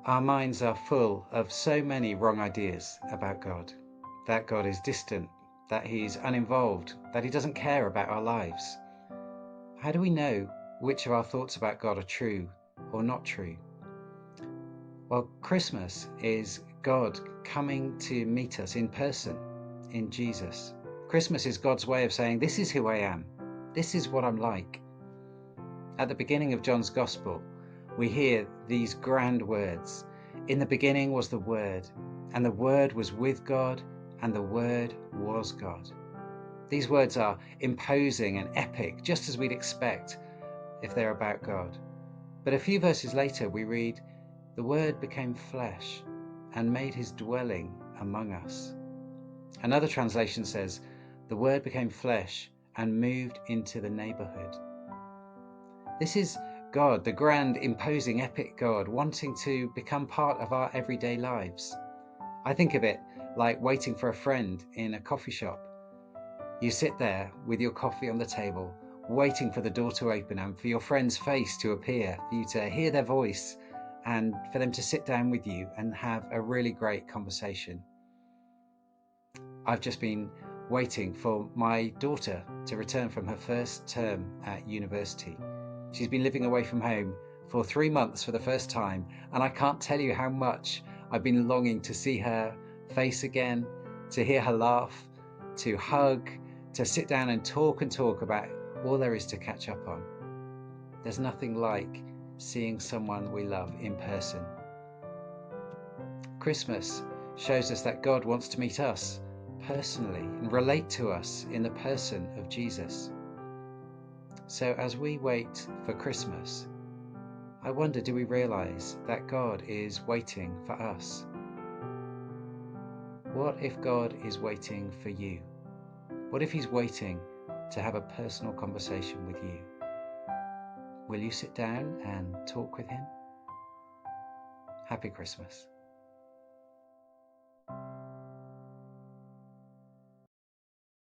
Our minds are full of so many wrong ideas about God. That God is distant, that he's uninvolved, that he doesn't care about our lives. How do we know which of our thoughts about God are true or not true? Well, Christmas is God coming to meet us in person, in Jesus. Christmas is God's way of saying, this is who I am. This is what I'm like. At the beginning of John's Gospel, we hear these grand words. In the beginning was the Word, and the Word was with God, and the Word was God. These words are imposing and epic, just as we'd expect if they're about God. But a few verses later we read, the Word became flesh and made his dwelling among us. Another translation says, the Word became flesh and moved into the neighborhood. This is God, the grand, imposing, epic God, wanting to become part of our everyday lives. I think of it like waiting for a friend in a coffee shop. You sit there with your coffee on the table, waiting for the door to open and for your friend's face to appear, for you to hear their voice and for them to sit down with you and have a really great conversation. I've just been waiting for my daughter to return from her first term at university. She's been living away from home for 3 months for the first time, and I can't tell you how much I've been longing to see her face again, to hear her laugh, to hug, to sit down and talk about all there is to catch up on. There's nothing like seeing someone we love in person. Christmas shows us that God wants to meet us personally and relate to us in the person of Jesus. So as we wait for Christmas, I wonder, do we realize that God is waiting for us? What if God is waiting for you? What if he's waiting to have a personal conversation with you? Will you sit down and talk with him? Happy Christmas.